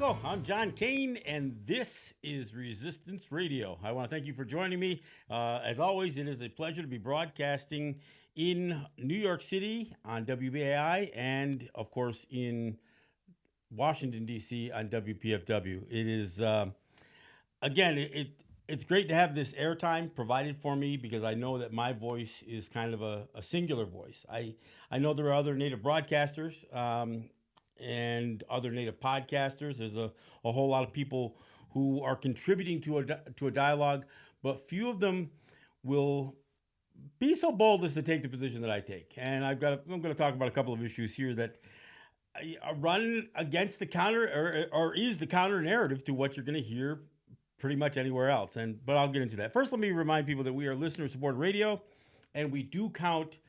Chicago. I'm John Kane, and this is Resistance Radio. I want to thank you for joining me. As always, it is a pleasure to be broadcasting in New York City on WBAI and, of course, in Washington, D.C. on WPFW. It is, again, it's great to have this airtime provided for me because I know that my voice is kind of a singular voice. I know there are other native broadcasters and other native podcasters. There's a whole lot of people who are contributing to a dialogue, but few of them will be so bold as to take the position that I take. And I'm going to talk about a couple of issues here that run against the counter or is the counter narrative to what you're going to hear pretty much anywhere else. But I'll get into that. First, let me remind people that we are listener-supported radio, and we do count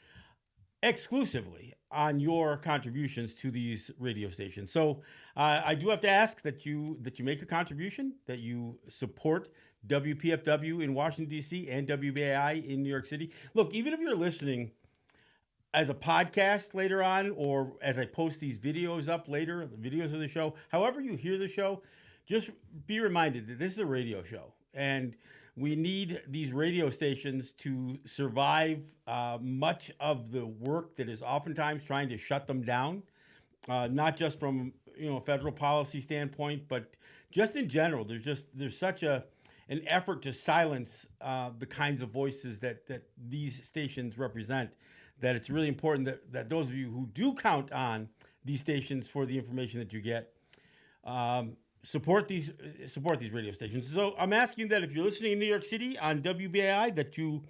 exclusively on your contributions to these radio stations. So I do have to ask that you make a contribution, that you support WPFW in Washington, D.C. and WBAI in New York City. Look, even if you're listening as a podcast later on, or as I post these videos up later, the videos of the show, however you hear the show, just be reminded that this is a radio show. And we need these radio stations to survive much of the work that is oftentimes trying to shut them down, not just from a federal policy standpoint, but just in general. There's such an effort to silence the kinds of voices that these stations represent, that it's really important that those of you who do count on these stations for the information that you get, support these radio stations. So I'm asking that if you're listening in New York City on WBAI, that you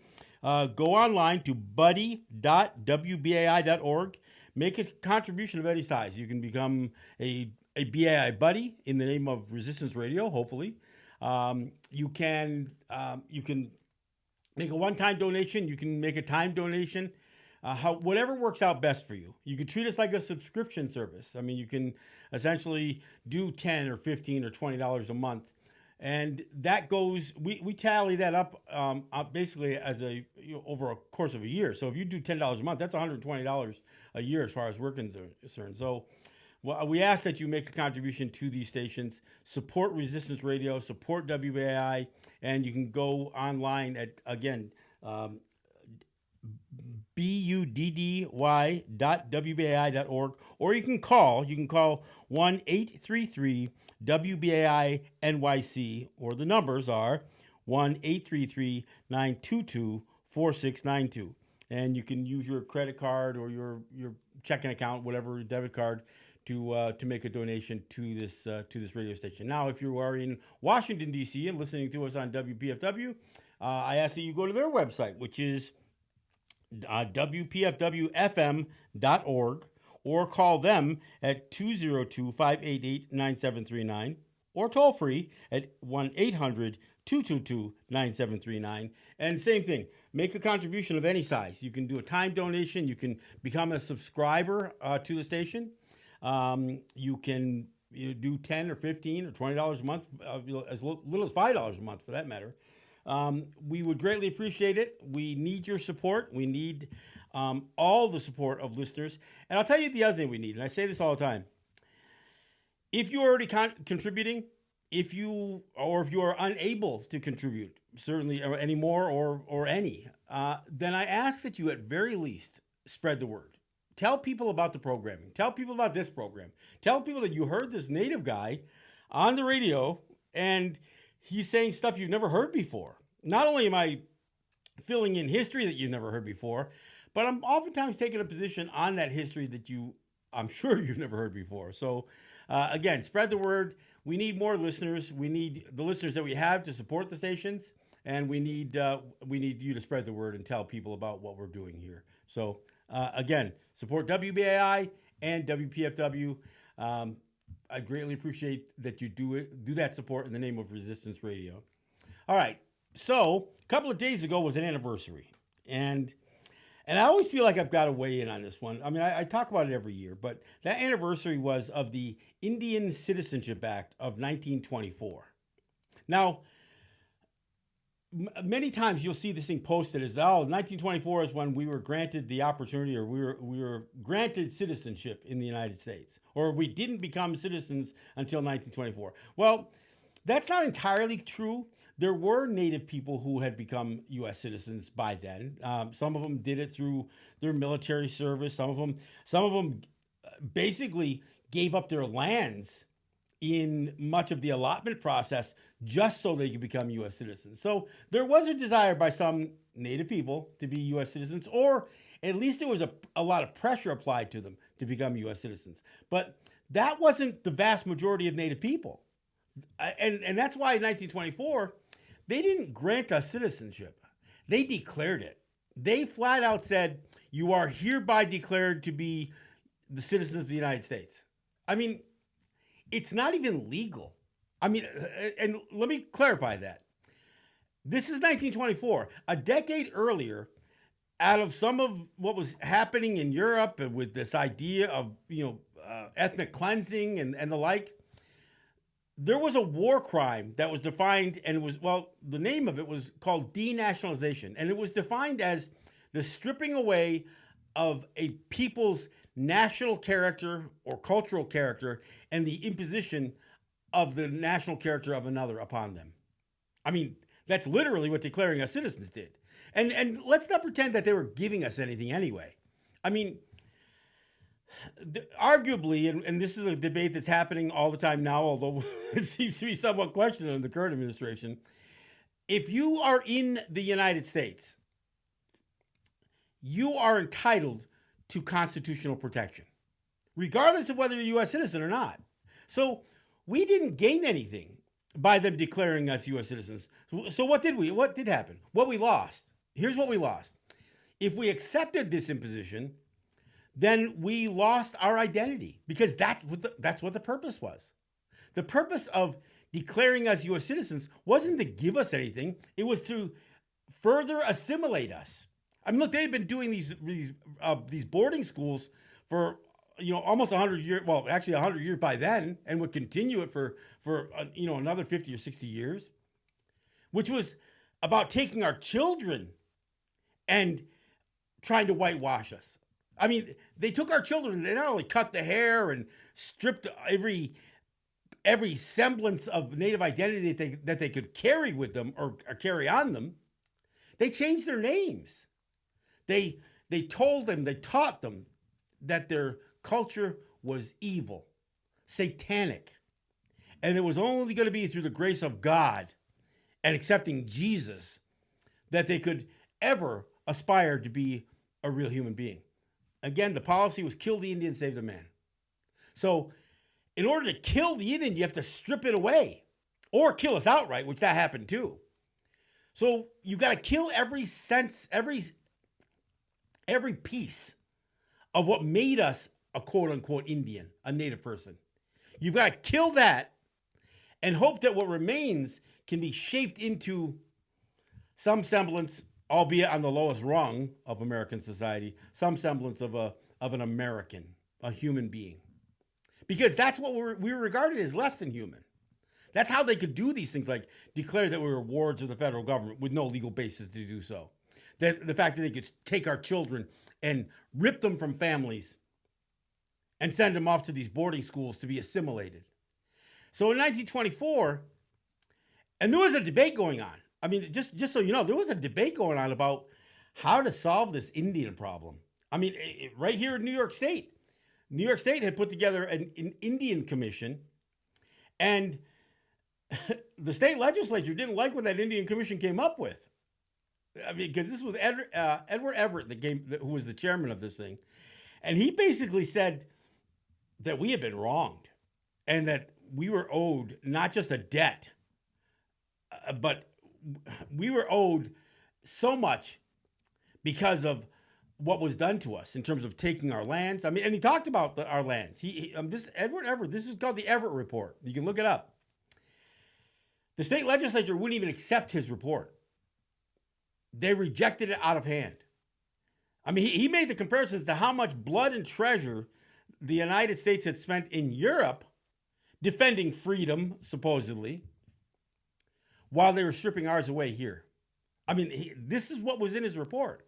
go online to buddy.wbai.org, make a contribution of any size. You can become a BAI buddy in the name of Resistance Radio, hopefully. You can make a one-time donation. You can make a time donation. Whatever works out best for you. You can treat us like a subscription service. I mean, you can essentially do $10 or $15 or $20 a month, and that goes. We tally that up basically as over a course of a year. So if you do $10 a month, that's $120 a year as far as we're concerned. So we ask that you make a contribution to these stations, support Resistance Radio, support WBAI, and you can go online at again. buddy.wbai.org, or you can call 1-833-WBAI-NYC, or the numbers are 1-833-922-4692. And you can use your credit card or your checking account, whatever, debit card, to make a donation to this radio station. Now, if you are in Washington, D.C. and listening to us on WPFW, I ask that you go to their website, which is WPFWFM.org, or call them at 202-588-9739, or toll free at 1-800-222-9739. And same thing, make a contribution of any size. You can do a time donation. You can become a subscriber to the station. You can do $10 or $15 or $20 a month, as little as $5 a month for that matter. We would greatly appreciate it. We need your support. We need all the support of listeners. And I'll tell you the other thing we need, and I say this all the time. If you're already contributing, if you are unable to contribute, certainly anymore or any, then I ask that you at very least spread the word. Tell people about the programming. Tell people about this program. Tell people that you heard this native guy on the radio and he's saying stuff you've never heard before. Not only am I filling in history that you've never heard before, but I'm oftentimes taking a position on that history that I'm sure you've never heard before. So again, spread the word. We need more listeners. We need the listeners that we have to support the stations, and we need you to spread the word and tell people about what we're doing here. So again, support WBAI and WPFW. I greatly appreciate that you do that support in the name of Resistance Radio. All right. So a couple of days ago was an anniversary, and I always feel like I've got to weigh in on this one. I mean, I talk about it every year, but that anniversary was of the Indian Citizenship Act of 1924. Now, many times you'll see this thing posted as, oh, 1924 is when we were granted the opportunity, or we were granted citizenship in the United States, or we didn't become citizens until 1924. Well, that's not entirely true. There were Native people who had become U.S. citizens by then. Some of them did it through their military service. Some of them basically gave up their lands in much of the allotment process just so they could become U.S. citizens. So there was a desire by some Native people to be U.S. citizens, or at least there was a lot of pressure applied to them to become U.S. citizens. But that wasn't the vast majority of Native people. And that's why in 1924, they didn't grant us citizenship. They declared it. They flat out said, you are hereby declared to be the citizens of the United States. I mean, it's not even legal. I mean, and let me clarify that. This is 1924. A decade earlier, out of some of what was happening in Europe with this idea of, ethnic cleansing and the like, there was a war crime that was defined, and it was, the name of it was called denationalization. And it was defined as the stripping away of a people's national character or cultural character and the imposition of the national character of another upon them. I mean, that's literally what declaring us citizens did. And let's not pretend that they were giving us anything anyway. I mean, arguably, and this is a debate that's happening all the time now, although it seems to be somewhat questioned in the current administration. If you are in the United States, you are entitled to constitutional protection, regardless of whether you're a U.S. citizen or not. So we didn't gain anything by them declaring us U.S. citizens. So what did happen? What we lost. Here's what we lost. If we accepted this imposition, then we lost our identity, because that's what the purpose was. The purpose of declaring us U.S. citizens wasn't to give us anything. It was to further assimilate us. I mean, look, they had been doing these boarding schools for almost 100 years. Well, actually 100 years by then, and would continue it for another 50 or 60 years, which was about taking our children and trying to whitewash us. I mean, they took our children. They not only cut the hair and stripped every semblance of Native identity that they could carry with them or carry on them. They changed their names. They taught them that their culture was evil, satanic, and it was only going to be through the grace of God and accepting Jesus that they could ever aspire to be a real human being. Again, the policy was kill the Indian, save the man. So in order to kill the Indian, you have to strip it away or kill us outright, which that happened too. So you got to kill every piece of what made us a quote unquote Indian, a native person. You've got to kill that and hope that what remains can be shaped into some semblance, albeit on the lowest rung of American society, some semblance of an American, a human being. Because that's what we were regarded as less than human. That's how they could do these things, like declare that we were wards of the federal government with no legal basis to do so. The fact that they could take our children and rip them from families and send them off to these boarding schools to be assimilated. So in 1924, and there was a debate going on. I mean, just so you know, there was a debate going on about how to solve this Indian problem. I mean, right here in New York State had put together an Indian commission, and the state legislature didn't like what that Indian commission came up with. I mean, because this was Edward Everett, who was the chairman of this thing, and he basically said that we had been wronged and that we were owed not just a debt, but we were owed so much because of what was done to us in terms of taking our lands. I mean, and he talked about our lands. Edward Everett, this is called the Everett Report. You can look it up. The state legislature wouldn't even accept his report. They rejected it out of hand. I mean, he made the comparisons to how much blood and treasure the United States had spent in Europe defending freedom, supposedly, while they were stripping ours away here. I mean, this is what was in his report.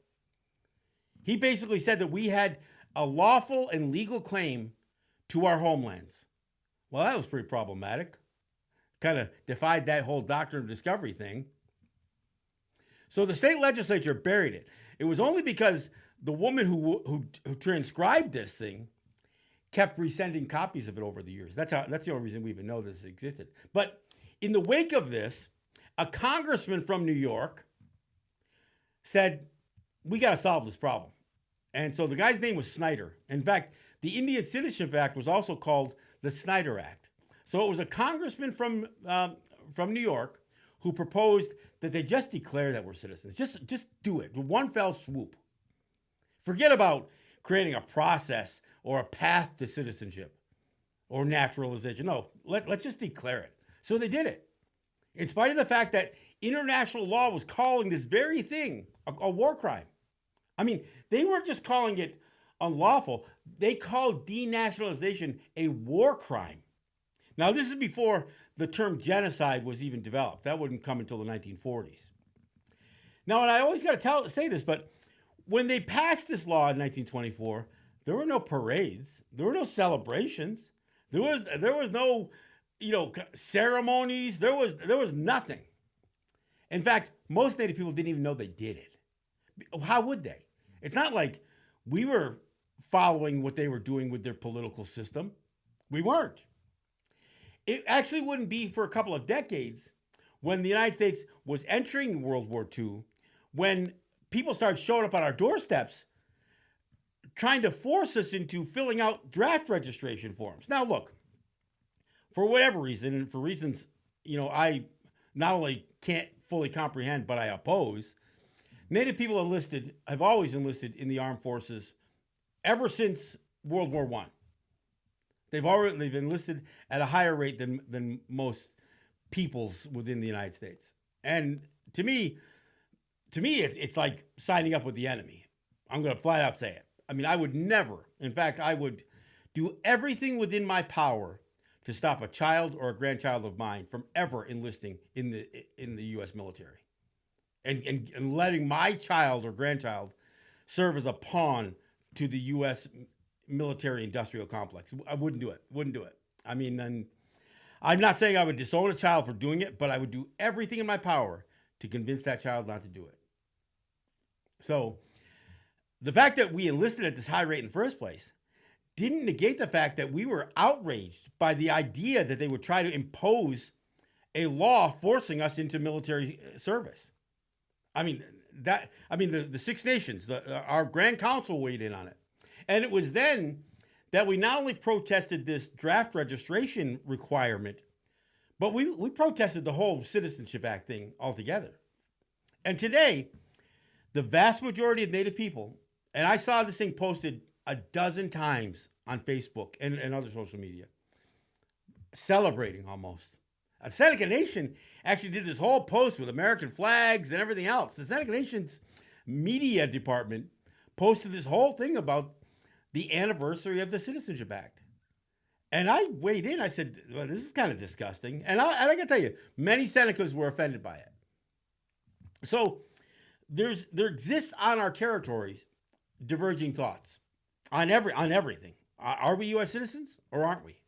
He basically said that we had a lawful and legal claim to our homelands. Well, that was pretty problematic. Kind of defied that whole doctrine of discovery thing. So the state legislature buried it. It was only because the woman who transcribed this thing kept resending copies of it over the years. That's the only reason we even know this existed. But in the wake of this, a congressman from New York said, we got to solve this problem. And so the guy's name was Snyder. In fact, the Indian Citizenship Act was also called the Snyder Act. So it was a congressman from New York who proposed that they just declare that we're citizens. Just do it. One fell swoop. Forget about creating a process or a path to citizenship or naturalization. No, let's just declare it. So they did it. In spite of the fact that international law was calling this very thing a war crime. I mean, they weren't just calling it unlawful. They called denationalization a war crime. Now, this is before the term genocide was even developed. That wouldn't come until the 1940s. Now, and I always got to say this, but when they passed this law in 1924, there were no parades. There were no celebrations. There was no, ceremonies. There was nothing. In fact, most Native people didn't even know they did it. How would they? It's not like we were following what they were doing with their political system. We weren't. It actually wouldn't be for a couple of decades when the United States was entering World War II, when people started showing up on our doorsteps trying to force us into filling out draft registration forms. Now, look, for whatever reason, and for reasons, I not only can't fully comprehend, but I oppose, Native people have always enlisted in the armed forces ever since World War I. They've enlisted at a higher rate than most peoples within the United States. And to me, it's like signing up with the enemy. I'm going to flat out say it. I mean, I would never, in fact, I would do everything within my power to stop a child or a grandchild of mine from ever enlisting in the U.S. military. And letting my child or grandchild serve as a pawn to the U.S. military industrial complex. I wouldn't do it. I mean, I'm not saying I would disown a child for doing it, but I would do everything in my power to convince that child not to do it. So the fact that we enlisted at this high rate in the first place didn't negate the fact that we were outraged by the idea that they would try to impose a law forcing us into military service. The Six Nations, our Grand Council weighed in on it. And it was then that we not only protested this draft registration requirement, but we protested the whole Citizenship Act thing altogether. And today, the vast majority of Native people, and I saw this thing posted a dozen times on Facebook and other social media, celebrating almost. Seneca Nation actually did this whole post with American flags and everything else. The Seneca Nation's media department posted this whole thing about the anniversary of the Citizenship Act. And I weighed in. I said, well, this is kind of disgusting. And I got to tell you, many Senecas were offended by it. So there exists on our territories diverging thoughts on everything. Are we U.S. citizens or aren't we?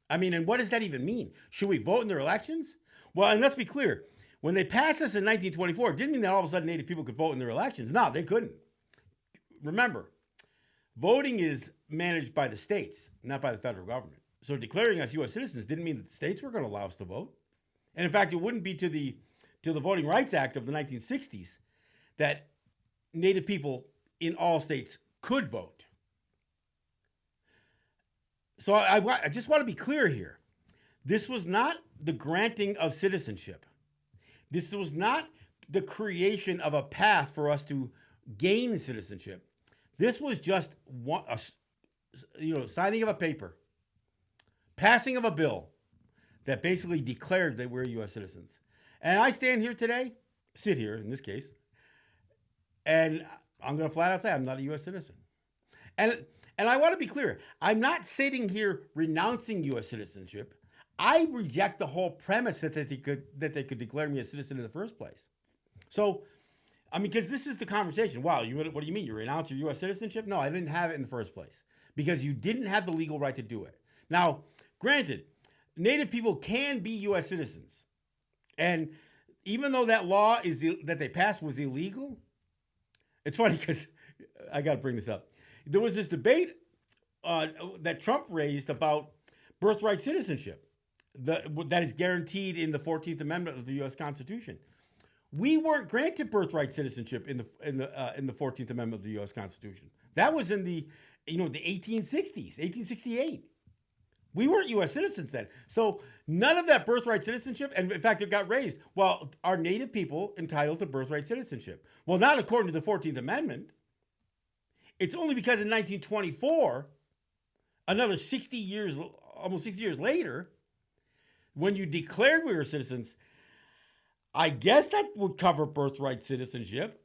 I mean, and what does that even mean? Should we vote in their elections? Well, and let's be clear. When they passed this in 1924, it didn't mean that all of a sudden Native people could vote in their elections. No, they couldn't. Remember, voting is managed by the states, not by the federal government. So declaring us U.S. citizens didn't mean that the states were going to allow us to vote. And in fact, it wouldn't be to the Voting Rights Act of the 1960s that Native people in all states could vote. So I just want to be clear here. This was not the granting of citizenship. This was not the creation of a path for us to gain citizenship. This was just signing of a paper, passing of a bill that basically declared that we're U.S. citizens. And I sit here in this case, and I'm going to flat out say I'm not a U.S. citizen. And I want to be clear. I'm not sitting here renouncing U.S. citizenship. I reject the whole premise that they could declare me a citizen in the first place. So I mean, because this is the conversation. Wow, what do you mean? You renounce your U.S. citizenship? No, I didn't have it in the first place because you didn't have the legal right to do it. Now, granted, Native people can be U.S. citizens. And even though that law that they passed was illegal, it's funny because I got to bring this up. There was this debate that Trump raised about birthright citizenship that is guaranteed in the 14th Amendment of the U.S. Constitution. We weren't granted birthright citizenship in the 14th Amendment of the U.S. Constitution. That was in the 1860s, 1868. We weren't U.S. citizens then. So none of that birthright citizenship, and in fact, it got raised. Well, are Native people entitled to birthright citizenship? Well, not according to the 14th Amendment. It's only because in 1924, another 60 years, almost 60 years later, when you declared we were citizens, I guess that would cover birthright citizenship.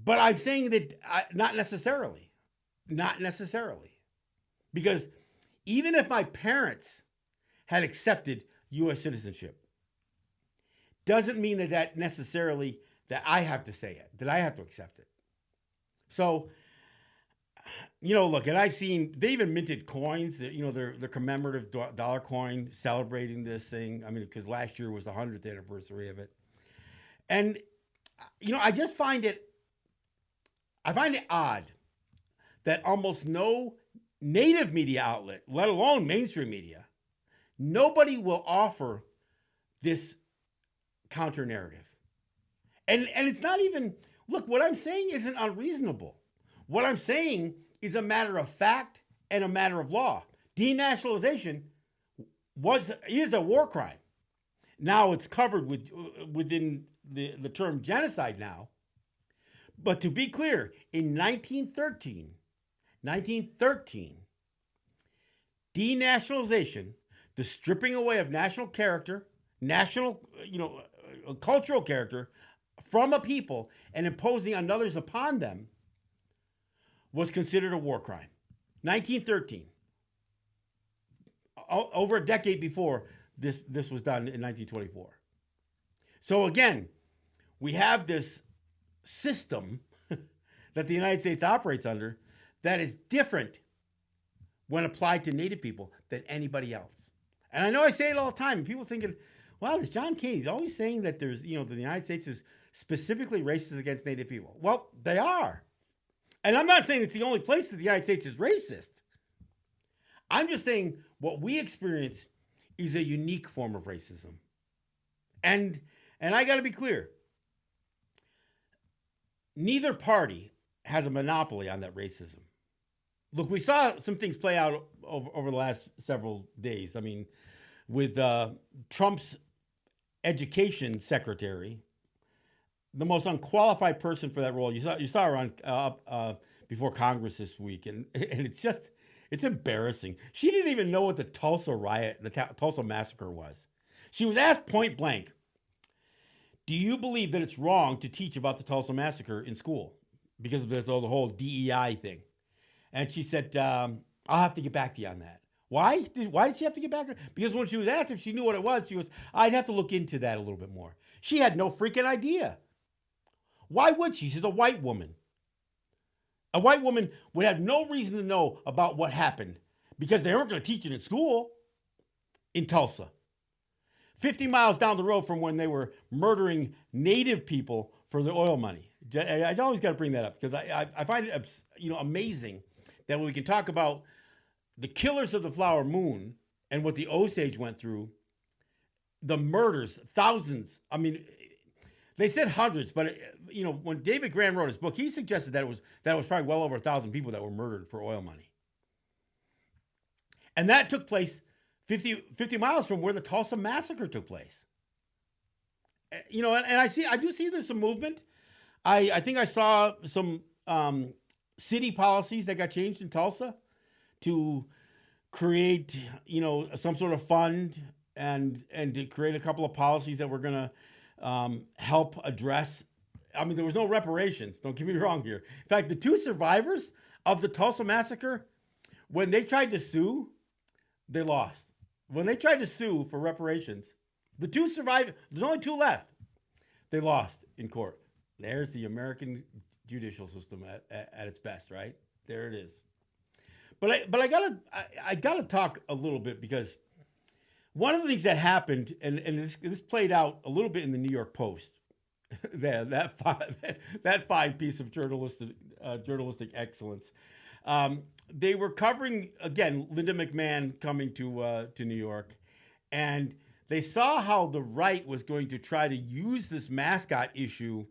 But I'm saying that not necessarily. Not necessarily. Because even if my parents had accepted U.S. citizenship, doesn't mean that necessarily that I have to say it, that I have to accept it. So, look, and I've seen, they even minted coins, their commemorative dollar coin celebrating this thing. I mean, because last year was the 100th anniversary of it. And, I just find it odd that almost no Native media outlet, let alone mainstream media, nobody will offer this counter narrative. And it's not even, look, what I'm saying isn't unreasonable. What I'm saying is a matter of fact and a matter of law. Denationalization is a war crime. Now it's covered within the term genocide now. But to be clear, in 1913, denationalization, the stripping away of national character, cultural character from a people and imposing on others upon them was considered a war crime. 1913. Over a decade before this was done in 1924. So again, we have this system that the United States operates under that is different when applied to Native people than anybody else. And I know I say it all the time. And people thinking, well, this John Kane, he's always saying that there's, the United States is specifically racist against Native people. Well, they are. And I'm not saying it's the only place that the United States is racist. I'm just saying what we experience is a unique form of racism. And I got to be clear. Neither party has a monopoly on that racism. Look, we saw some things play out over the last several days. I mean, with Trump's education secretary, the most unqualified person for that role. You saw her on before Congress this week, and it's embarrassing. She didn't even know what the Tulsa riot, the Tulsa massacre was. She was asked point blank, do you believe that it's wrong to teach about the Tulsa massacre in school because of the whole DEI thing? And she said, I'll have to get back to you on that. Why did she have to get back to her? Because when she was asked if she knew what it was, she was, I'd have to look into that a little bit more. She had no freaking idea. Why would she? She's a white woman. A white woman would have no reason to know about what happened because they weren't going to teach it in school in Tulsa. 50 miles down the road from when they were murdering Native people for their oil money. I always got to bring that up because I find it amazing that when we can talk about the killers of the Flower Moon and what the Osage went through, the murders, thousands. I mean, they said hundreds, but when David Graham wrote his book, he suggested that it was probably well over 1,000 people that were murdered for oil money. And that took place 50 miles from where the Tulsa massacre took place. And I do see there's some movement. I think I saw some city policies that got changed in Tulsa to create, some sort of fund and to create a couple of policies that were going to help address. I mean, there was no reparations. Don't get me wrong here. In fact, the two survivors of the Tulsa massacre, when they tried to sue, they lost. When they tried to sue for reparations, the two survived. There's only two left. They lost in court. There's the American judicial system at its best, right? There it is. But I gotta talk a little bit because one of the things that happened, and this played out a little bit in the New York Post, that fine piece of journalistic excellence. They were covering again Linda McMahon coming to New York, and they saw how the right was going to try to use this mascot issue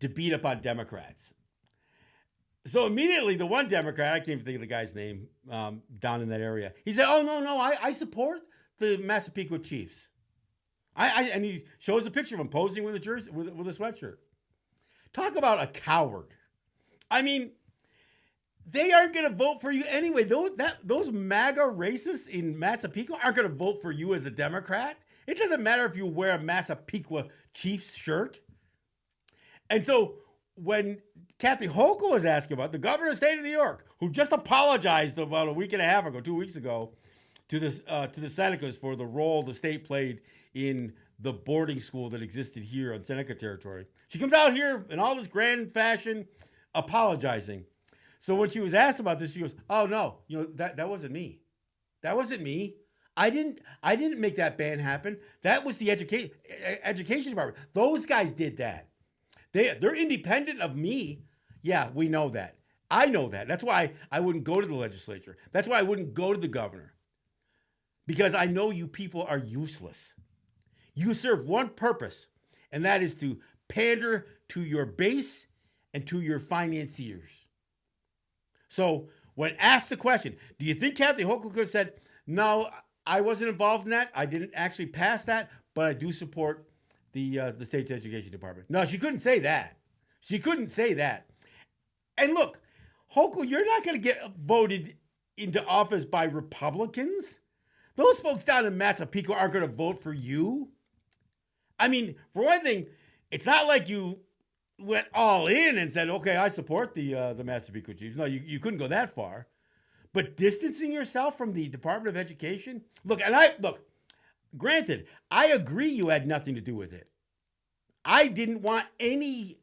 to beat up on Democrats. So immediately, the one Democrat, I can't even think of the guy's name, down in that area, he said, "Oh no, I support the Massapequa Chiefs." And he shows a picture of him posing with a jersey, with a sweatshirt. Talk about a coward. I mean, they aren't going to vote for you anyway. Those MAGA racists in Massapequa aren't going to vote for you as a Democrat. It doesn't matter if you wear a Massapequa Chiefs shirt. And so when Kathy Hochul was asking about the governor of the state of New York, who just apologized about a week and a half ago, 2 weeks ago, to the Senecas for the role the state played in the boarding school that existed here on Seneca territory, she comes out here in all this grand fashion, apologizing. So when she was asked about this, she goes, "Oh no, that wasn't me. That wasn't me. I didn't make that ban happen. That was the education department. Those guys did that. They're independent of me. Yeah, we know that. I know that. That's why I wouldn't go to the legislature. That's why I wouldn't go to the governor. Because I know you people are useless. You serve one purpose, and that is to pander to your base and to your financiers." So when asked the question, do you think Kathy Hochul could have said, "No, I wasn't involved in that. I didn't actually pass that, but I do support the state's education department"? No, she couldn't say that. She couldn't say that. And look, Hochul, you're not going to get voted into office by Republicans. Those folks down in Massapequa aren't going to vote for you. I mean, for one thing, it's not like you went all in and said, "Okay, I support the Massapequa Chiefs." No, you couldn't go that far. But distancing yourself from the Department of Education? Look, granted, I agree you had nothing to do with it. I didn't want any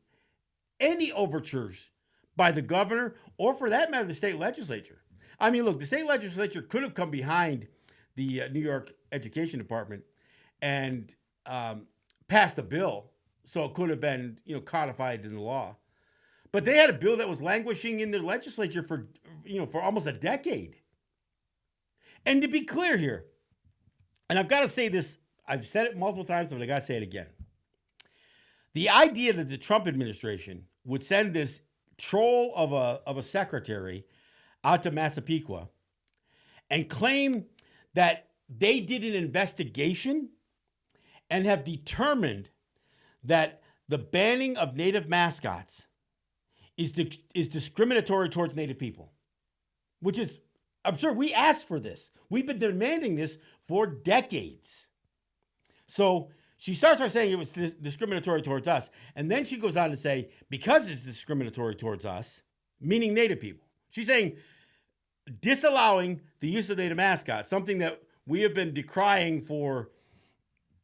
overtures by the governor or, for that matter, the state legislature. I mean, look, the state legislature could have come behind the New York Education Department and passed a bill, so it could have been codified in the law. But they had a bill that was languishing in the legislature for almost a decade. And to be clear here, and I've got to say this, I've said it multiple times, but I got to say it again. The idea that the Trump administration would send this troll of a secretary out to Massapequa and claim that they did an investigation and have determined that the banning of Native mascots is discriminatory towards Native people, which is absurd. We asked for this. We've been demanding this for decades. So she starts by saying it was discriminatory towards us. And then she goes on to say, because it's discriminatory towards us, meaning Native people, she's saying disallowing the use of Native mascots, something that we have been decrying for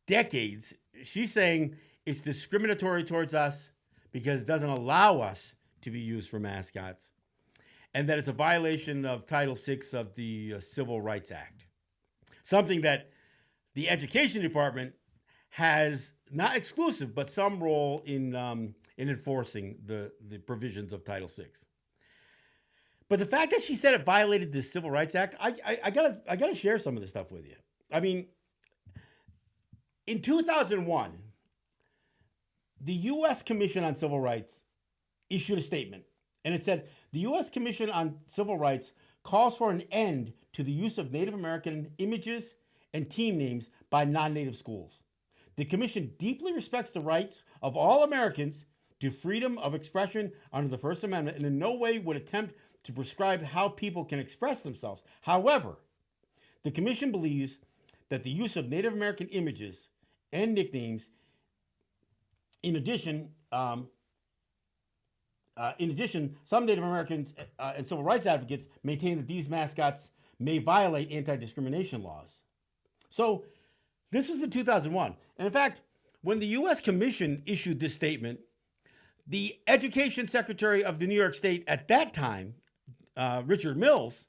decades. She's saying it's discriminatory towards us because it doesn't allow us to be used for mascots, and that it's a violation of Title VI of the Civil Rights Act, something that the Education Department has not exclusive, but some role in enforcing the provisions of Title VI. But the fact that she said it violated the Civil Rights Act, I gotta share some of this stuff with you. I mean, in 2001, the U.S. Commission on Civil Rights issued a statement, and it said, "The U.S. Commission on Civil Rights calls for an end to the use of Native American images and team names by non-Native schools. The Commission deeply respects the rights of all Americans to freedom of expression under the First Amendment and in no way would attempt to prescribe how people can express themselves. However, the Commission believes that the use of Native American images and nicknames, in addition, some Native Americans and civil rights advocates maintain that these mascots may violate anti-discrimination laws." So this was in 2001. And in fact, when the U.S. Commission issued this statement, The education secretary of the New York State at that time, Richard Mills,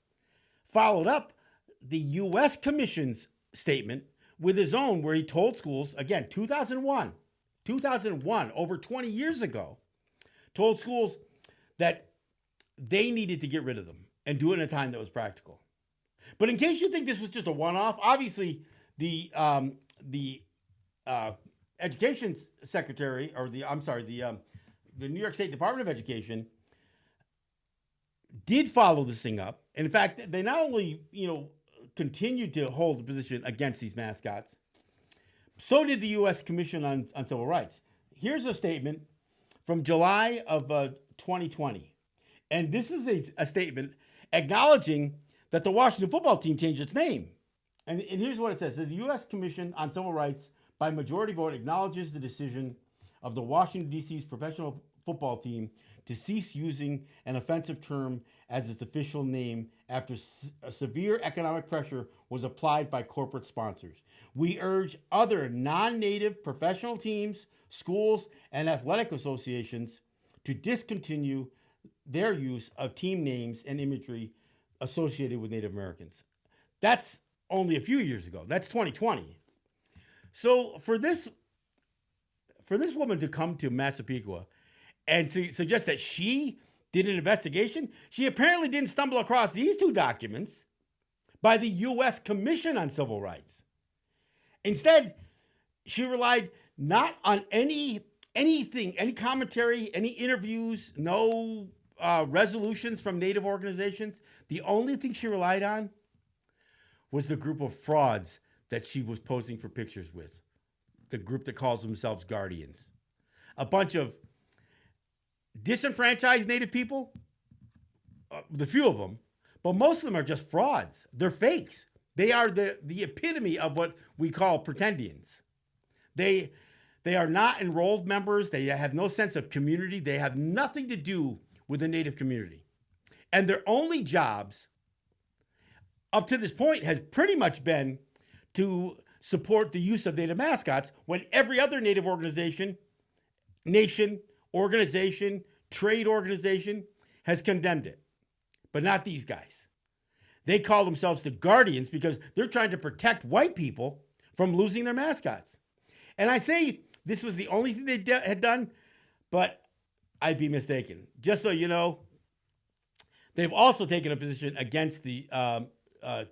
followed up the U.S. Commission's statement with his own, where he told schools, again, 2001, over 20 years ago, told schools that they needed to get rid of them and do it in a time that was practical. But in case you think this was just a one-off, obviously the education secretary, or the New York State Department of Education did follow this thing up. And in fact, they not only, continued to hold the position against these mascots, so did the U.S. Commission on Civil Rights. Here's a statement from July of 2020. And this is a statement acknowledging that the Washington football team changed its name. And here's what it says. The U.S. Commission on Civil Rights, by majority vote, acknowledges the decision of the Washington, D.C.'s professional football team to cease using an offensive term as its official name after severe economic pressure was applied by corporate sponsors. We urge other non-native professional teams, schools, and athletic associations to discontinue their use of team names and imagery associated with Native Americans. That's only a few years ago. That's 2020. So for this woman to come to Massapequa and to suggest that she did an investigation, she apparently didn't stumble across these two documents by the U.S. Commission on Civil Rights. Instead, she relied not on anything, any commentary, any interviews, no resolutions from Native organizations. The only thing she relied on was the group of frauds that she was posing for pictures with, the group that calls themselves Guardians. A bunch of disenfranchised Native people, the few of them, but most of them are just frauds. They're fakes. They are the epitome of what we call pretendians. They are not enrolled members. They have no sense of community. They have nothing to do with the Native community. And their only jobs up to this point has pretty much been to support the use of Native mascots when every other Native organization, nation, organization, trade organization has condemned it. But not these guys. They call themselves the Guardians because they're trying to protect white people from losing their mascots. And I say this was the only thing they had done, but I'd be mistaken. Just so you know, they've also taken a position against the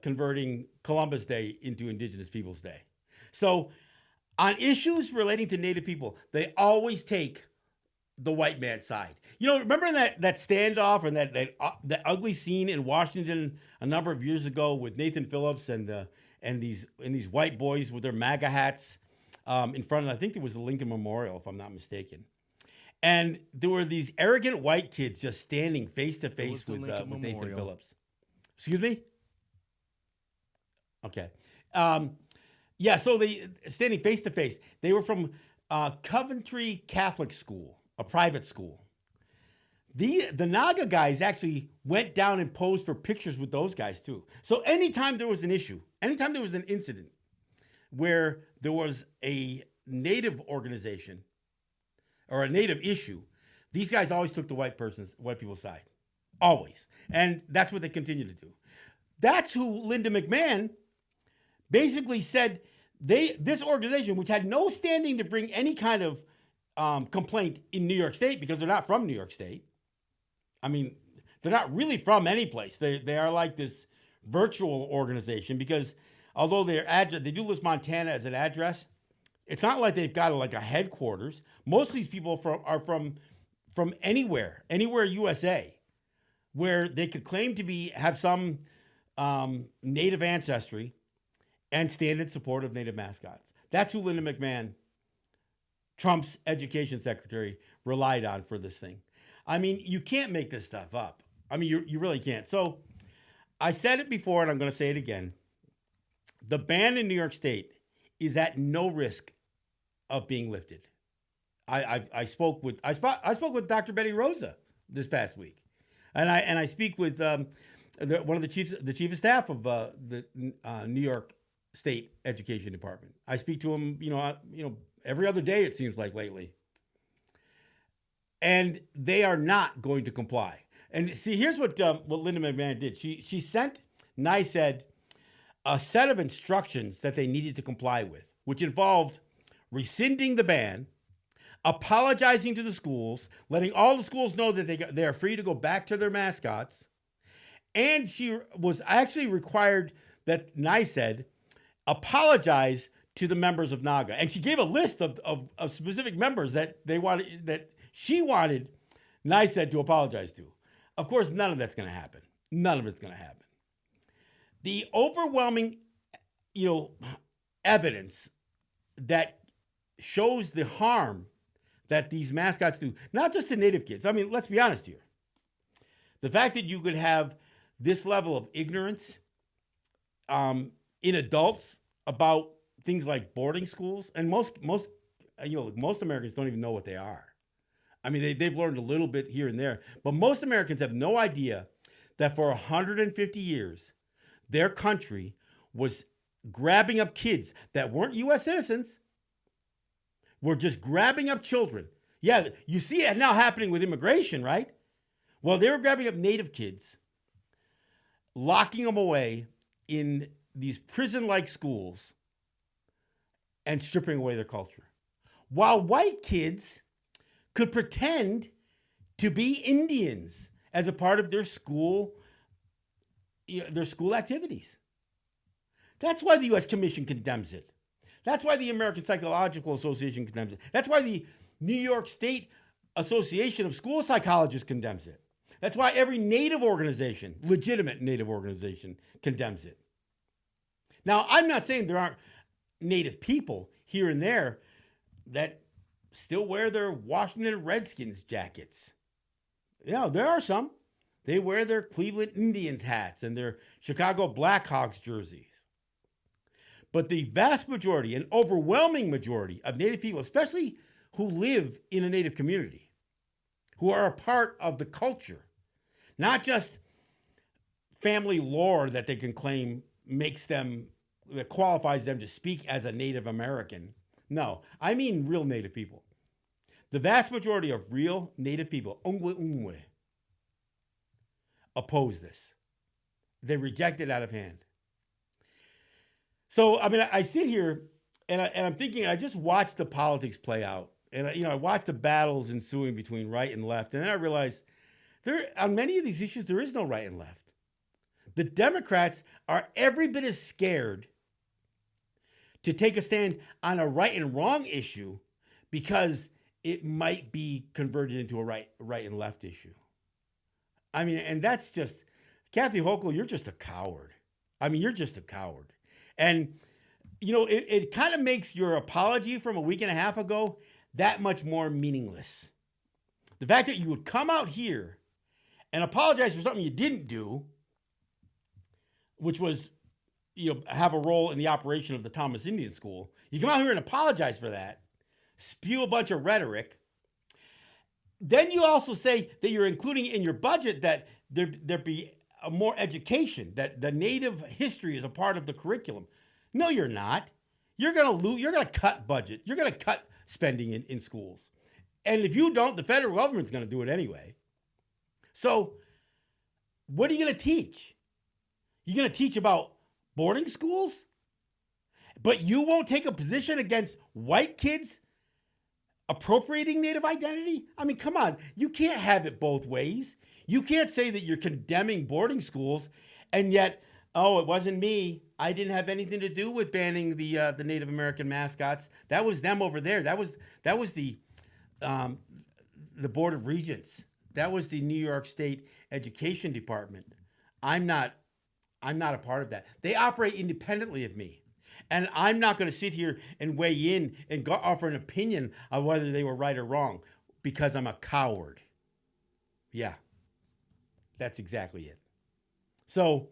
converting Columbus Day into Indigenous Peoples Day. So on issues relating to Native people, they always take the white man's side. Remember that standoff and that ugly scene in Washington a number of years ago with Nathan Phillips and these white boys with their MAGA hats in front of, I think it was the Lincoln Memorial, if I'm not mistaken. And there were these arrogant white kids just standing face to face with Nathan Phillips. Excuse me? Okay. So they standing face to face. They were from Coventry Catholic School, a private school. The Naga guys actually went down and posed for pictures with those guys too. So anytime there was an issue, anytime there was an incident where there was a Native organization or a Native issue, these guys always took the white people's side. Always. And that's what they continue to do. That's who Linda McMahon basically said this organization, which had no standing to bring any kind of complaint in New York State because they're not from New York State. I mean, they're not really from any place. They are like this virtual organization because although they do list Montana as an address, it's not like they've got a headquarters. Most of these people are from anywhere USA, where they could claim to have some Native ancestry and stand in support of Native mascots. That's who Linda McMahon, Trump's education secretary, relied on for this thing. I mean, you can't make this stuff up. I mean, you really can't. So I said it before, and I'm going to say it again. The ban in New York State is at no risk of being lifted. I spoke with Dr. Betty Rosa this past week, and I speak with one of the chief of staff of the New York State Education Department. I speak to him, every other day it seems like lately. and they are not going to comply. And see, here's what Linda McMahon did. She sent NYSED a set of instructions that they needed to comply with, which involved rescinding the ban, apologizing to the schools, letting all the schools know that they are free to go back to their mascots. And she was actually required that NYSED apologize to the members of NAGA. And she gave a list of specific members that she wanted NYSED to apologize to. Of course, none of that's going to happen. None of it's going to happen. The overwhelming, evidence that shows the harm that these mascots do, not just to Native kids. I mean, let's be honest here. The fact that you could have this level of ignorance in adults about things like boarding schools, and most Americans don't even know what they are. I mean, they've learned a little bit here and there, but most Americans have no idea that for 150 years, their country was grabbing up kids that weren't U.S. citizens, were just grabbing up children. Yeah, you see it now happening with immigration, right? Well, they were grabbing up Native kids, locking them away in these prison-like schools, and stripping away their culture. While white kids could pretend to be Indians as a part of their school activities. That's why the U.S. Commission condemns it. That's why the American Psychological Association condemns it. That's why the New York State Association of School Psychologists condemns it. That's why every Native organization, legitimate Native organization, condemns it. Now, I'm not saying there aren't Native people here and there that still wear their Washington Redskins jackets. There are some. They wear their Cleveland Indians hats and their Chicago Blackhawks jerseys. But the vast majority, an overwhelming majority of Native people, especially who live in a Native community, who are a part of the culture, not just family lore that they can claim that qualifies them to speak as a Native American. No, I mean real Native people. The vast majority of real Native people, Ongwe, oppose this. They reject it out of hand. So, I mean, I sit here and I'm thinking, I just watched the politics play out. And, I watched the battles ensuing between right and left. And then I realized on many of these issues, there is no right and left. The Democrats are every bit as scared to take a stand on a right and wrong issue because it might be converted into a right and left issue. I mean, and that's just, Kathy Hochul, you're just a coward. I mean, you're just a coward. And, it kind of makes your apology from a week and a half ago that much more meaningless. The fact that you would come out here and apologize for something you didn't do, which was, have a role in the operation of the Thomas Indian School. You come out here and apologize for that, spew a bunch of rhetoric. Then you also say that you're including in your budget that there be more education, that the Native history is a part of the curriculum. No, you're not. You're going to cut budget. You're going to cut spending in schools. And if you don't, the federal government's going to do it anyway. So what are you going to teach? You're going to teach about boarding schools? But you won't take a position against white kids appropriating Native identity? I mean, come on. You can't have it both ways. You can't say that you're condemning boarding schools and yet, it wasn't me. I didn't have anything to do with banning the Native American mascots. That was them over there. That was the Board of Regents. That was the New York State Education Department. I'm not a part of that. They operate independently of me. And I'm not going to sit here and weigh in and offer an opinion on whether they were right or wrong because I'm a coward. Yeah, that's exactly it. So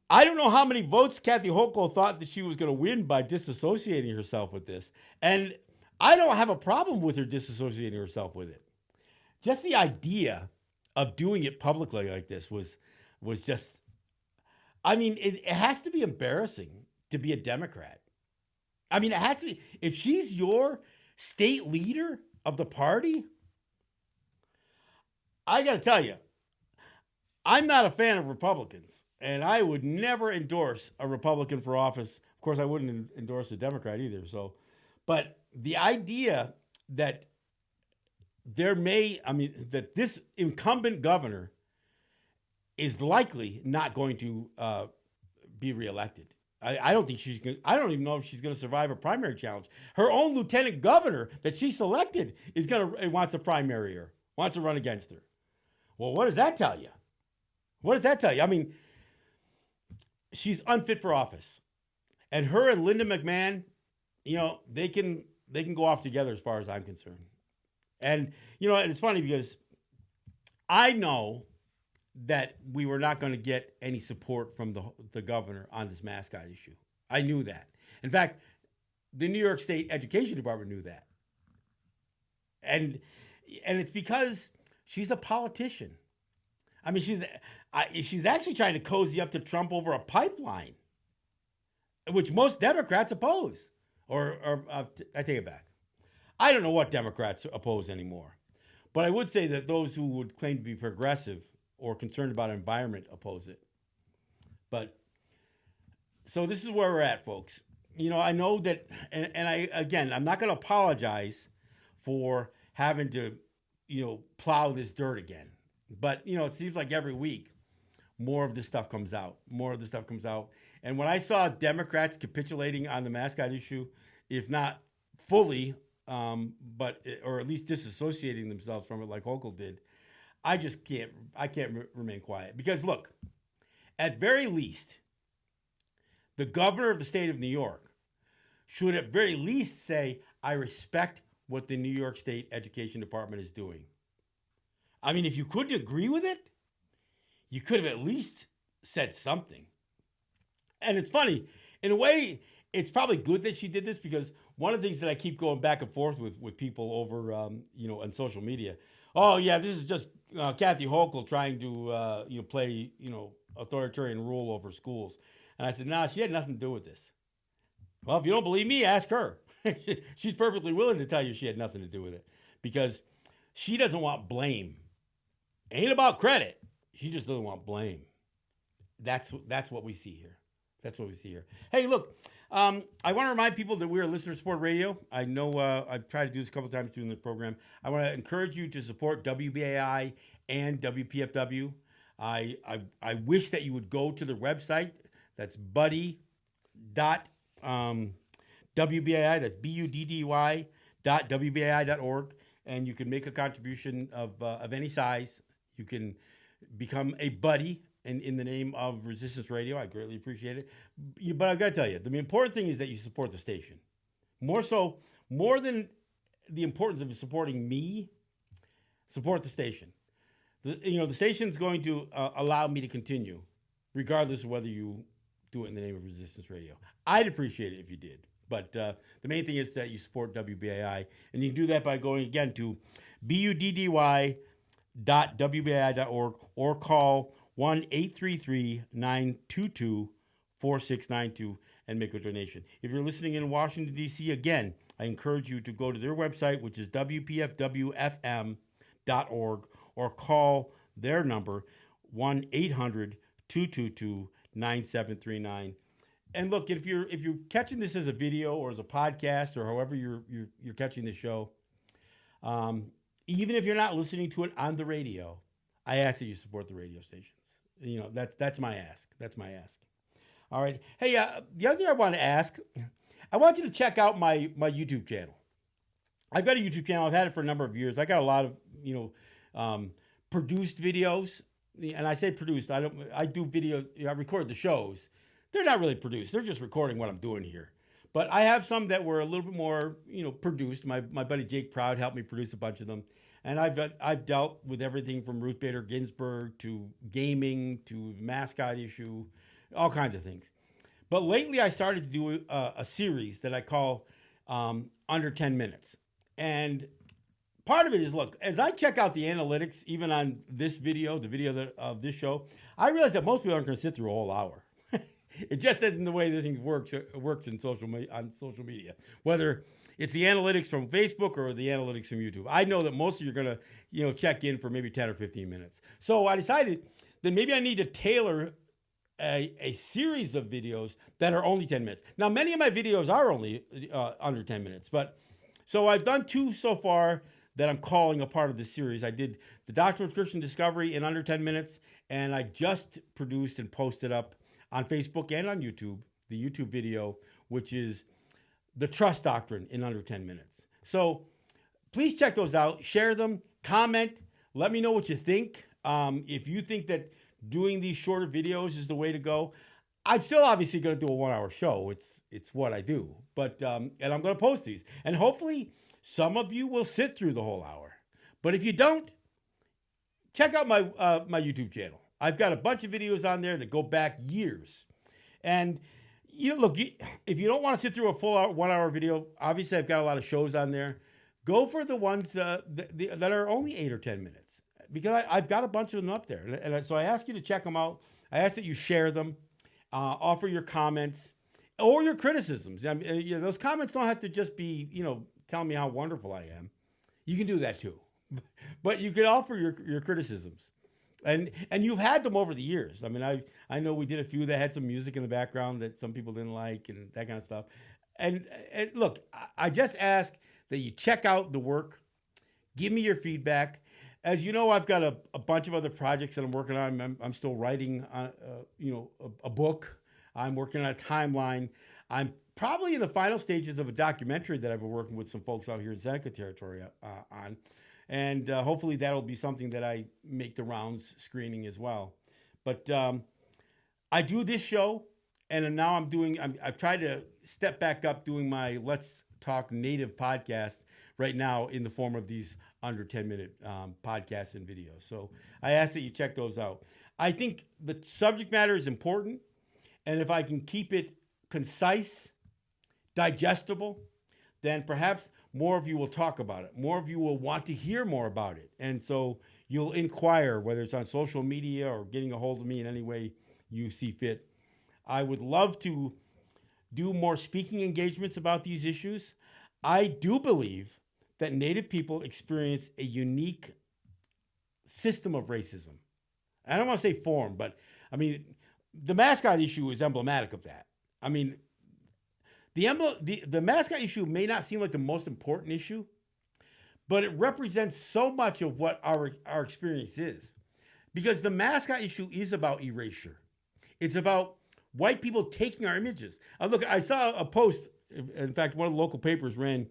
I don't know how many votes Kathy Hochul thought that she was going to win by disassociating herself with this. And I don't have a problem with her disassociating herself with it. Just the idea of doing it publicly like this was just, I mean, it has to be embarrassing to be a Democrat. I mean, it has to be. If she's your state leader of the party, I got to tell you, I'm not a fan of Republicans, and I would never endorse a Republican for office. Of course, I wouldn't endorse a Democrat either. So, but the idea that that this incumbent governor is likely not going to be reelected. I don't think she's going. I don't even know if she's going to survive a primary challenge. Her own lieutenant governor that she selected is wants to primary her, wants to run against her. Well, what does that tell you? What does that tell you? I mean, she's unfit for office, and her and Linda McMahon, they can go off together as far as I'm concerned. And and it's funny because I know that we were not going to get any support from the governor on this mascot issue. I knew that. In fact, the New York State Education Department knew that. And it's because she's a politician. I mean, she's actually trying to cozy up to Trump over a pipeline, which most Democrats oppose. Or I take it back. I don't know what Democrats oppose anymore. But I would say that those who would claim to be progressive or concerned about environment oppose it. But so this is where we're at, folks. I know that, I'm not going to apologize for having to, plow this dirt again. But, it seems like every week more of this stuff comes out. And when I saw Democrats capitulating on the mascot issue, if not fully, or at least disassociating themselves from it like Hochul did, I can't remain quiet. Because look, at very least, the governor of the state of New York should at very least say, I respect what the New York State Education Department is doing. I mean, if you couldn't agree with it, you could have at least said something. And it's funny, in a way, it's probably good that she did this, because one of the things that I keep going back and forth with people over, on social media, oh yeah, this is just Kathy Hochul trying to, play, authoritarian rule over schools. And I said, nah, she had nothing to do with this. Well, if you don't believe me, ask her. She's perfectly willing to tell you she had nothing to do with it, because she doesn't want blame. Ain't about credit. She just doesn't want blame. That's what we see here. Hey, look, I want to remind people that we're listener support radio. I know I've tried to do this a couple times during the program. I want to encourage you to support WBAI and WPFW. I wish that you would go to the website. That's buddy.wbai. That's buddy.wbai.org, and you can make a contribution of any size. You can become a buddy in the name of Resistance Radio. I greatly appreciate it. But I've got to tell you, the important thing is that you support the station. More than the importance of supporting me, support the station. The station's going to allow me to continue, regardless of whether you do it in the name of Resistance Radio. I'd appreciate it if you did. But the main thing is that you support WBAI, and you can do that by going, again, to buddy.wbai.org or call 1-833-922-4692 and make a donation. If you're listening in Washington, D.C., again, I encourage you to go to their website, which is wpfwfm.org, or call their number, 1-800-222-9739. And look, if you're catching this as a video or as a podcast or however you're catching the show, even if you're not listening to it on the radio, I ask that you support the radio stations. That's my ask. All right. Hey, the other thing I want to ask, I want you to check out my YouTube channel. I've got a YouTube channel. I've had it for a number of years. I got a lot of produced videos, and I say produced. I do videos. I record the shows. They're not really produced. They're just recording what I'm doing here. But I have some that were a little bit more, produced. My buddy Jake Proud helped me produce a bunch of them. And I've dealt with everything from Ruth Bader Ginsburg to gaming to mascot issue, all kinds of things. But lately I started to do a series that I call Under 10 Minutes. And part of it is, look, as I check out the analytics, even on this video, the video of this show, I realize that most people aren't going to sit through a whole hour. It just isn't the way this thing works on social media. Whether it's the analytics from Facebook or the analytics from YouTube. I know that most of you are going to, check in for maybe 10 or 15 minutes. So I decided that maybe I need to tailor a series of videos that are only 10 minutes. Now, many of my videos are only under 10 minutes, but so I've done 2 so far that I'm calling a part of the series. I did the Doctrine of Christian Discovery in under 10 minutes, and I just produced and posted up on Facebook and on YouTube, the YouTube video, which is the Trust Doctrine in under 10 minutes. So please check those out, share them, comment, let me know what you think. If you think that doing these shorter videos is the way to go, I'm still obviously going to do a 1-hour show. It's what I do, but and I'm going to post these, and hopefully some of you will sit through the whole hour. But if you don't, check out my YouTube channel. I've got a bunch of videos on there that go back years, and look, if you don't want to sit through a full 1-hour video, obviously I've got a lot of shows on there. Go for the ones that are only 8 or 10 minutes, because I've got a bunch of them up there. And so I ask you to check them out. I ask that you share them, offer your comments or your criticisms. I mean, those comments don't have to just be, telling me how wonderful I am. You can do that too. But you can offer your criticisms. And you've had them over the years. I mean, I know we did a few that had some music in the background that some people didn't like and that kind of stuff. And look, I just ask that you check out the work. Give me your feedback. As you know, I've got a bunch of other projects that I'm working on. I'm still writing, a book. I'm working on a timeline. I'm probably in the final stages of a documentary that I've been working with some folks out here in Seneca territory on. And hopefully that'll be something that I make the rounds screening as well. But I do this show, and now I've tried to step back up doing my Let's Talk Native podcast right now in the form of these under 10-minute podcasts and videos. So I ask that you check those out. I think the subject matter is important, and if I can keep it concise, digestible, then perhaps more of you will talk about it. More of you will want to hear more about it. And so you'll inquire, whether it's on social media or getting a hold of me in any way you see fit. I would love to do more speaking engagements about these issues. I do believe that Native people experience a unique system of racism. I don't want to say form, but I mean, the mascot issue is emblematic of that. I mean, the mascot issue may not seem like the most important issue, but it represents so much of what our experience is. Because the mascot issue is about erasure. It's about white people taking our images. Look, I saw a post, in fact, one of the local papers ran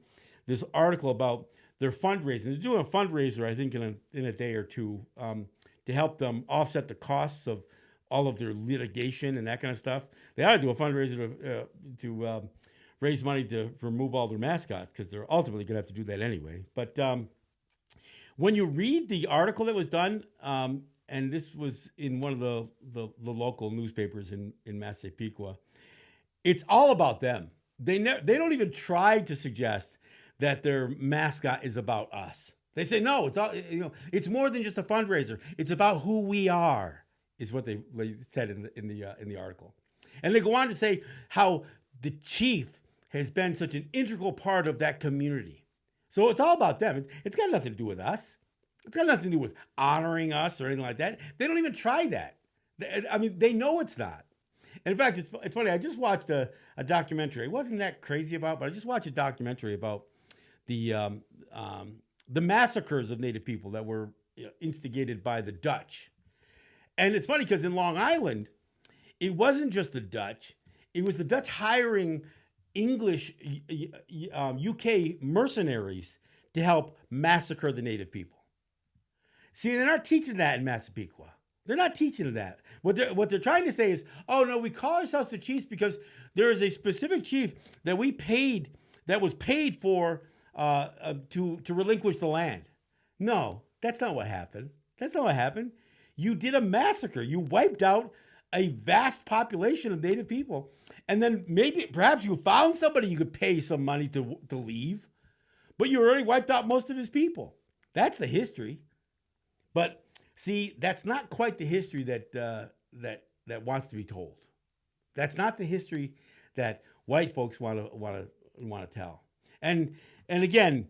this article about their fundraising. They're doing a fundraiser, I think, in a day or two to help them offset the costs of all of their litigation and that kind of stuff. They ought to do a fundraiser to raise money to remove all their mascots, because they're ultimately going to have to do that anyway. But when you read the article that was done, and this was in one of the local newspapers in Massapequa, it's all about them. They don't even try to suggest that their mascot is about us. They say, no, it's all, it's more than just a fundraiser. It's about who we are, is what they said in the article. And they go on to say how the chief has been such an integral part of that community. So it's all about them. It's got nothing to do with us. It's got nothing to do with honoring us or anything like that. They don't even try that. I mean, they know it's not. And in fact, it's funny. I just watched a documentary. It wasn't that crazy about, but I just watched a documentary about the massacres of Native people that were instigated by the Dutch. And it's funny because in Long Island, it wasn't just the Dutch. It was the Dutch hiring English, UK mercenaries to help massacre the Native people. See, they're not teaching that in Massapequa. They're not teaching that. What they're trying to say is, oh no, we call ourselves the chiefs because there is a specific chief that we paid, that was paid for to relinquish the land. No, that's not what happened. That's not what happened. You did a massacre. You wiped out a vast population of Native people. And then perhaps you found somebody you could pay some money to leave, but you already wiped out most of his people. That's the history. But see, that's not quite the history that wants to be told. That's not the history that white folks want to tell. And and again,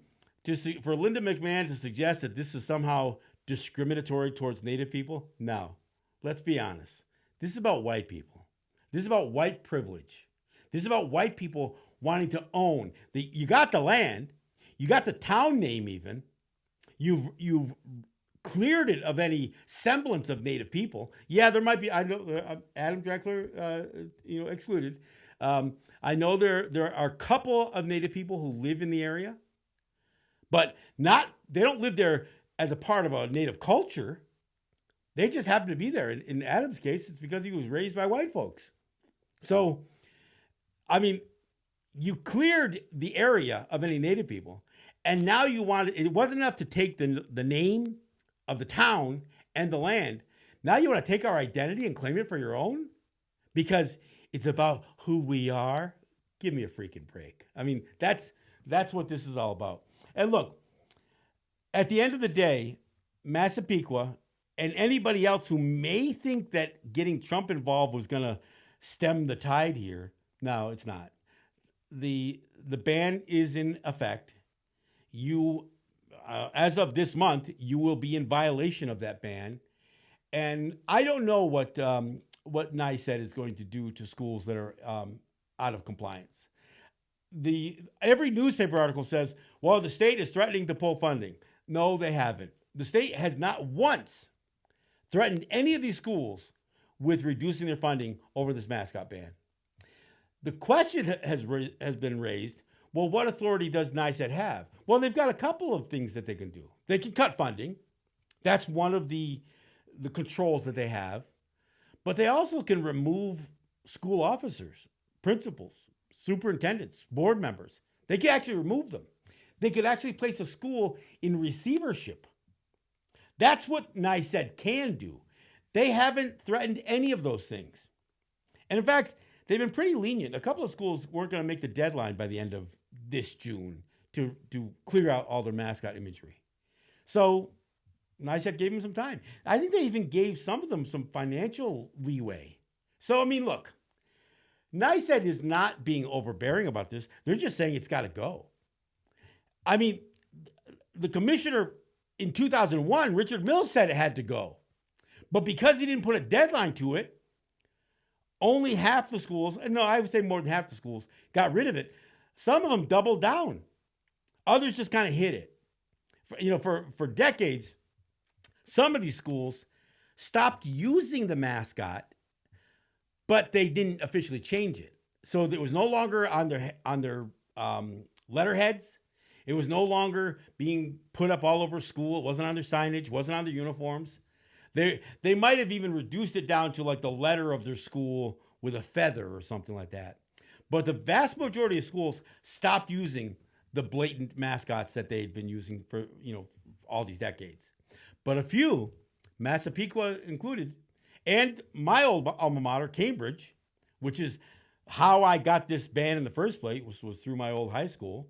for Linda McMahon to suggest that this is somehow discriminatory towards Native people, no. Let's be honest. This is about white people. This is about white privilege. This is about white people wanting to own. You got the land, you got the town name even. You've cleared it of any semblance of Native people. Yeah, there might be. I know Adam Dreckler, excluded. I know there are a couple of Native people who live in the area, but they don't live there as a part of a Native culture. They just happen to be there. In Adam's case, it's because he was raised by white folks. So, I mean, you cleared the area of any Native people, and now it wasn't enough to take the name of the town and the land. Now you want to take our identity and claim it for your own? Because it's about who we are? Give me a freaking break. I mean, that's what this is all about. And look, at the end of the day, Massapequa and anybody else who may think that getting Trump involved was going to stem the tide here, no, it's not. The ban is in effect. You, as of this month, you will be in violation of that ban. And I don't know what NICET is going to do to schools that are out of compliance. Every newspaper article says, well, the state is threatening to pull funding. No, they haven't. The state has not once threatened any of these schools with reducing their funding over this mascot ban. The question has been raised, well, what authority does NICET have? Well, they've got a couple of things that they can do. They can cut funding. That's one of the controls that they have. But they also can remove school officers, principals, superintendents, board members. They can actually remove them. They could actually place a school in receivership. That's what NICET can do. They haven't threatened any of those things. And in fact, they've been pretty lenient. A couple of schools weren't going to make the deadline by the end of this June to clear out all their mascot imagery. So NICET gave them some time. I think they even gave some of them some financial leeway. So, I mean, look, NICET is not being overbearing about this. They're just saying it's got to go. I mean, the commissioner in 2001, Richard Mills, said it had to go. But because he didn't put a deadline to it, only half the schools, and no, I would say more than half the schools, got rid of it. Some of them doubled down. Others just kind of hid it. For decades, some of these schools stopped using the mascot, but they didn't officially change it. So it was no longer on their letterheads. It was no longer being put up all over school. It wasn't on their signage. Wasn't on their uniforms. They might have even reduced it down to like the letter of their school with a feather or something like that. But the vast majority of schools stopped using the blatant mascots that they'd been using for all these decades. But a few, Massapequa included, and my old alma mater, Cambridge, which is how I got this ban in the first place, was through my old high school.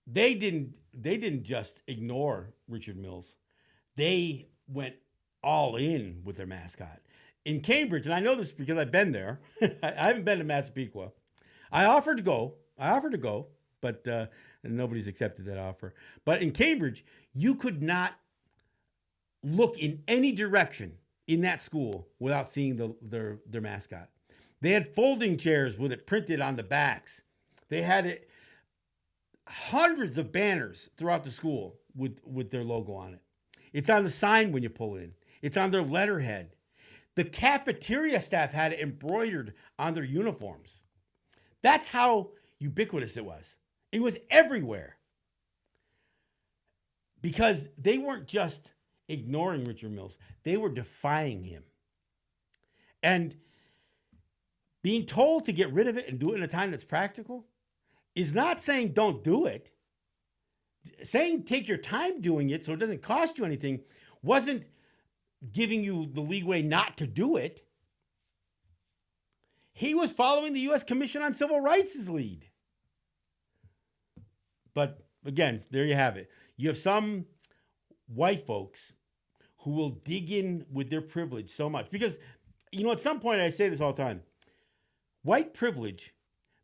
They didn't just ignore Richard Mills. They went all in with their mascot. In Cambridge, and I know this because I've been there. I haven't been to Massapequa. I offered to go, but nobody's accepted that offer. But in Cambridge, you could not look in any direction in that school without seeing their mascot. They had folding chairs with it printed on the backs. They had hundreds of banners throughout the school with their logo on it. It's on the sign when you pull in. It's on their letterhead. The cafeteria staff had it embroidered on their uniforms. That's how ubiquitous it was. It was everywhere. Because they weren't just ignoring Richard Mills. They were defying him. And being told to get rid of it and do it in a time that's practical is not saying don't do it. Saying take your time doing it so it doesn't cost you anything wasn't giving you the leeway not to do it. He was following the U.S. Commission on Civil Rights' lead. But again, there you have it. You have some white folks who will dig in with their privilege so much. Because, at some point, I say this all the time. White privilege,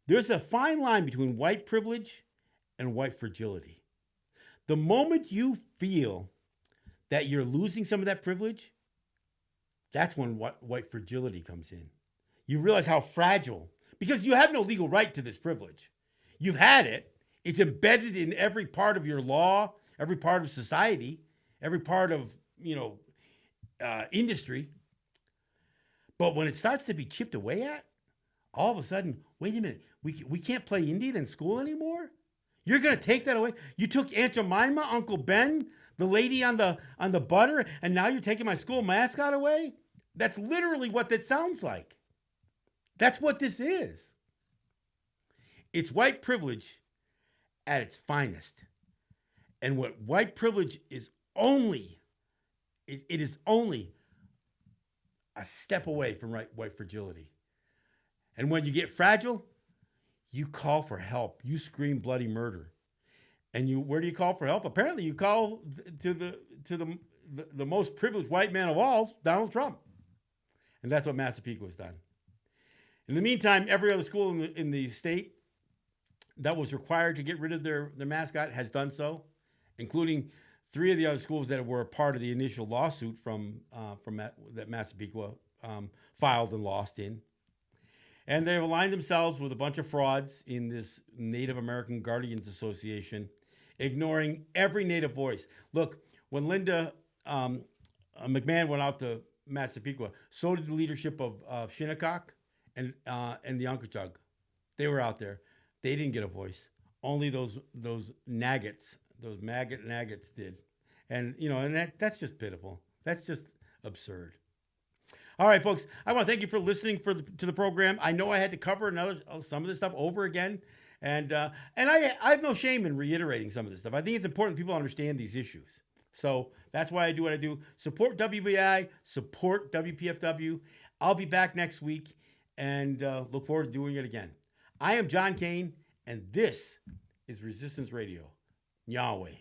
there's a fine line between white privilege and white fragility. The moment you feel that you're losing some of that privilege, that's when white fragility comes in. You realize how fragile, because you have no legal right to this privilege. You've had it. It's embedded in every part of your law, every part of society, every part of, industry. But when it starts to be chipped away at, all of a sudden, wait a minute, we can't play Indian in school anymore? You're going to take that away? You took Aunt Jemima, Uncle Ben, the lady on the butter, and now you're taking my school mascot away? That's literally what that sounds like. That's what this is. It's white privilege at its finest. And what white privilege is only, it is only a step away from white fragility. And when you get fragile, you call for help. You scream bloody murder. And where do you call for help? Apparently you call to the most privileged white man of all, Donald Trump. And that's what Massapequa has done. In the meantime, every other school in the state that was required to get rid of their mascot has done so, including 3 of the other schools that were a part of the initial lawsuit that Massapequa filed and lost in. And they've aligned themselves with a bunch of frauds in this Native American Guardians Association, ignoring every Native voice. Look, when Linda McMahon went out to Massapequa, so did the leadership of Shinnecock and the Unkachug. They were out there. They didn't get a voice. Only those naggots, those maggot naggots did. And, that's just pitiful. That's just absurd. All right, folks, I want to thank you for listening to the program. I know I had to cover some of this stuff over again. And I have no shame in reiterating some of this stuff. I think it's important people understand these issues. So that's why I do what I do. Support WBI, support WPFW. I'll be back next week and look forward to doing it again. I am John Kane, and this is Resistance Radio. Yahweh.